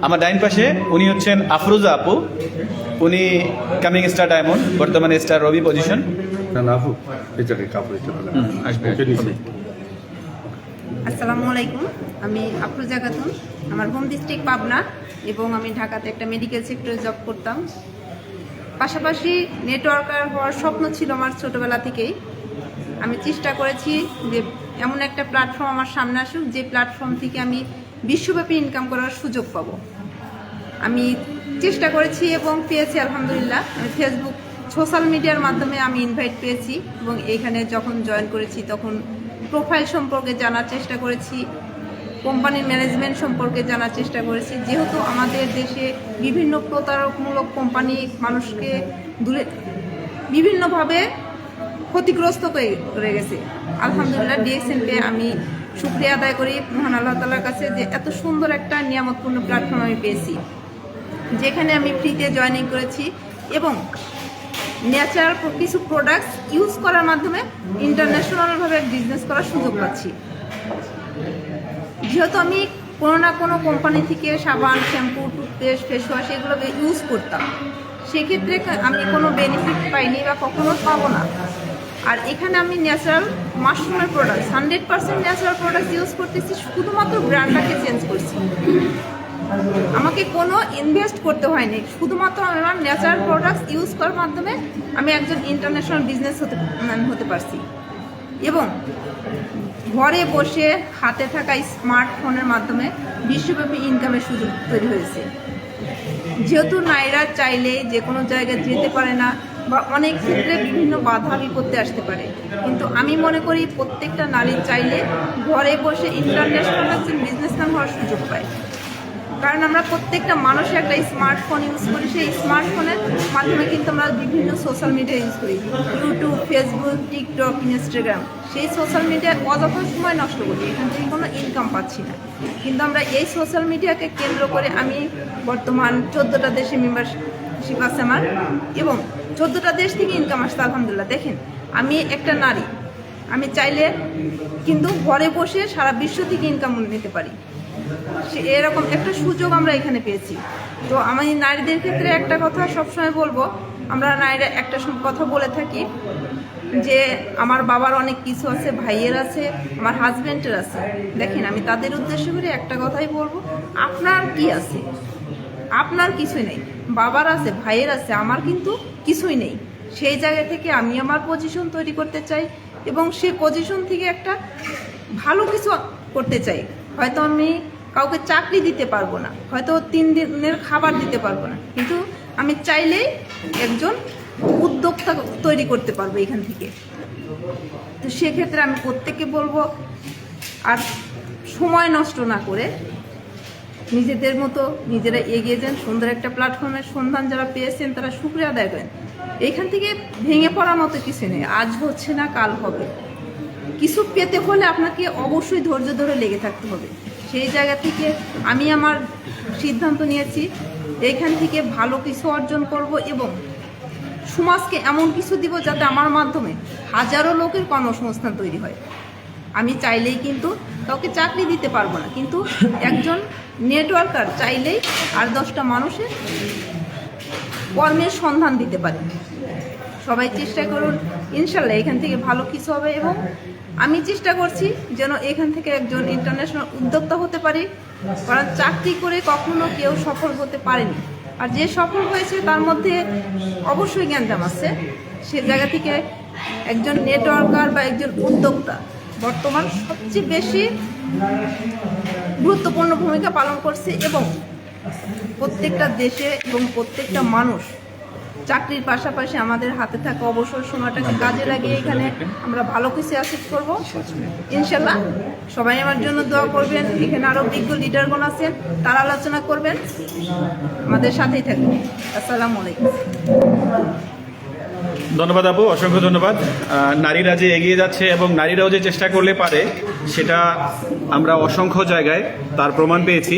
আমার ডাইন পাশে উনি হচ্ছেন আফরোজা আপু, উনি কামিং স্টার ডায়মন্ড, বর্তমানে স্টার রবি পজিশন। আসবে। আসসালামু আলাইকুম, আমি আফরোজা খাতুন। আমার হোম ডিস্ট্রিক্ট পাবনা এবং আমি ঢাকাতে একটা মেডিকেল সেক্টরে জব করতাম। পাশাপাশি নেটওয়ার্কার হওয়ার স্বপ্ন ছিল আমার ছোটোবেলা থেকেই। আমি চেষ্টা করেছি যে এমন একটা প্ল্যাটফর্ম আমার সামনে আসুক, যে প্ল্যাটফর্ম থেকে আমি বিশ্বব্যাপী ইনকাম করার সুযোগ পাব। আমি চেষ্টা করেছি এবং পেয়েছি আলহামদুলিল্লাহ। আমি ফেসবুক সোশ্যাল মিডিয়ার মাধ্যমে আমি ইনভাইট পেয়েছি এবং এইখানে যখন জয়েন করেছি তখন প্রোফাইল সম্পর্কে জানার চেষ্টা করেছি, কোম্পানির ম্যানেজমেন্ট সম্পর্কে জানার চেষ্টা করেছি। যেহেতু আমাদের দেশে বিভিন্ন প্রতারকমূলক কোম্পানি মানুষকে দূরে বিভিন্নভাবে ক্ষতিগ্রস্ত করে গেছে, আলহামদুলিল্লাহ ডিএক্সএন পেয়ে আমি শুকরিয়া আদায় করি মহান আল্লাহ তাআলার কাছে যে এত সুন্দর একটা নিয়ামতপূর্ণ প্ল্যাটফর্ম আমি পেয়েছি, যেখানে আমি ফ্রিতে জয়েনিং করেছি এবং ন্যাচারাল কিছু প্রোডাক্টস ইউজ করার মাধ্যমে ইন্টারন্যাশনালভাবে বিজনেস করার সুযোগ পাচ্ছি। যেহেতু আমি কোনো না কোনো কোম্পানি থেকে সাবান, শ্যাম্পু, টুথপেস্ট, ফেস ওয়াশ এগুলো ইউজ করতাম, সেক্ষেত্রে আমি কোনো বেনিফিট পাইনি বা কখনো পাবো না। আর এখানে আমি ন্যাচারাল মাশরুমের প্রোডাক্ট 100% ন্যাচারাল প্রোডাক্ট ইউজ করতেছি, শুধুমাত্র ব্র্যান্ডটাকে চেঞ্জ করছি। আমাকে কোনো ইনভেস্ট করতে হয়নি, শুধুমাত্র আমার ন্যাচারাল প্রোডাক্টস ইউজ করার মাধ্যমে আমি একজন ইন্টারন্যাশনাল বিজনেস হতে পারছি। এবং ঘরে বসে হাতে থাকা স্মার্টফোনের মাধ্যমে বিশ্বব্যাপী ইনকামের সুযোগ তৈরি হয়েছে। যেহেতু নারীরা চাইলে যে কোনো জায়গায় যেতে পারে না বা অনেক ক্ষেত্রে বিভিন্ন বাধা বিপত্তি আসতে পারে, কিন্তু আমি মনে করি প্রত্যেকটা নারী চাইলে ঘরে বসে ইন্টারন্যাশনাল একজন বিজনেসম্যান হওয়ার সুযোগ পায়। কারণ আমরা প্রত্যেকটা মানুষ একটা স্মার্টফোন ইউজ করি, সেই স্মার্টফোনের মাধ্যমে কিন্তু আমরা বিভিন্ন সোশ্যাল মিডিয়া ইউজ করি, ইউটিউব, ফেসবুক, টিকটক, ইনস্টাগ্রাম। সেই সোশ্যাল মিডিয়ায় অযথা সময় নষ্ট করি, এখান থেকে কোনো ইনকাম পাচ্ছি না। কিন্তু আমরা এই সোশ্যাল মিডিয়াকে কেন্দ্র করে আমি বর্তমান 14টা দেশে মেম্বারশিপ আছে আমার, এবং 14টা দেশ থেকে ইনকাম আসছে আলহামদুলিল্লাহ। দেখেন, আমি একটা নারী, আমি চাইলে কিন্তু ঘরে বসে সারা বিশ্ব থেকে ইনকাম নিতে পারি। এরকম একটা সুযোগ আমরা এখানে পেয়েছি। তো আমি নারীদের ক্ষেত্রে একটা কথা সবসময় বলবো, আমরা নারীরা একটা কথা বলে থাকি যে আমার বাবার অনেক কিছু আছে, ভাইয়ের আছে, আমার হাজব্যান্ডের আছে। দেখেন, আমি তাদের উদ্দেশ্য করে একটা কথাই বলবো, আপনার কি আছে? আপনার কিছুই নেই। বাবার আছে, ভাইয়ের আছে, আমার কিন্তু কিছুই নেই। সেই জায়গা থেকে আমি আমার পজিশন তৈরি করতে চাই এবং সেই পজিশন থেকে একটা ভালো কিছু করতে চাই। হয়তো আমি কাউকে চাকরি দিতে পারবো না, হয়তো 3 দিনের খাবার দিতে পারবো না, কিন্তু আমি চাইলেই একজন উদ্যোক্তা তৈরি করতে পারবো এখান থেকে। তো সেক্ষেত্রে আমি প্রত্যেককে বলবো, আর সময় নষ্ট না করে নিজেদের মতো নিজেরা এগিয়ে যান। সুন্দর একটা প্ল্যাটফর্মের সন্ধান যারা পেয়েছেন তারা শুকরিয়া আদায় করেন। এইখান থেকে ভেঙে পড়ার মতো কিছু নেই, আজ হচ্ছে না কাল হবে। কিছু পেতে হলে আপনাকে অবশ্যই ধৈর্য ধরে লেগে থাকতে হবে। সেই জায়গা থেকে আমি আমার সিদ্ধান্ত নিয়েছি, এইখান থেকে ভালো কিছু অর্জন করব এবং সমাজকে এমন কিছু দিব যাতে আমার মাধ্যমে হাজারো লোকের কর্মসংস্থান তৈরি হয়। আমি চাইলেই কিন্তু কাউকে চাকরি দিতে পারবো না, কিন্তু একজন নেটওয়ার্কার চাইলেই আর 10টা মানুষের কর্মের সন্ধান দিতে পারে। সবাই চেষ্টা করুন, ইনশাল্লাহ এখান থেকে ভালো কিছু হবে। এবং আমি চেষ্টা করছি যেন এখান থেকে একজন ইন্টারন্যাশনাল উদ্যোক্তা হতে পারি, কারণ চাকরি করে কখনো কেউ সফল হতে পারেনি। আর যে সফল হয়েছে তার মধ্যে অবশ্যই জ্ঞানজাম আছে। সে জায়গা থেকে একজন নেটওয়ার্কার বা একজন উদ্যোক্তা বর্তমান সবচেয়ে বেশি গুরুত্বপূর্ণ ভূমিকা পালন করছে এবং প্রত্যেকটা দেশে এবং প্রত্যেকটা মানুষ চাকরির পাশাপাশি আমাদের হাতে থাকা অবসর সময়টাকে কাজে লাগিয়ে এখানে আমরা ভালো কিছু অ্যাচিভ করব ইনশাল্লাহ। সবাই আমার জন্য দোয়া করবেন। এখানে আরও বিজ্ঞ লিডারগণ আছেন, তারা আলোচনা করবেন, আমাদের সাথেই থাকবেন। আসসালামু আলাইকুম। ধন্যবাদ আপু, অসংখ্য ধন্যবাদ। নারীরা যে এগিয়ে যাচ্ছে এবং নারীরাও যে চেষ্টা করলে পারে, সেটা আমরা অসংখ্য জায়গায় তার প্রমাণ পেয়েছি।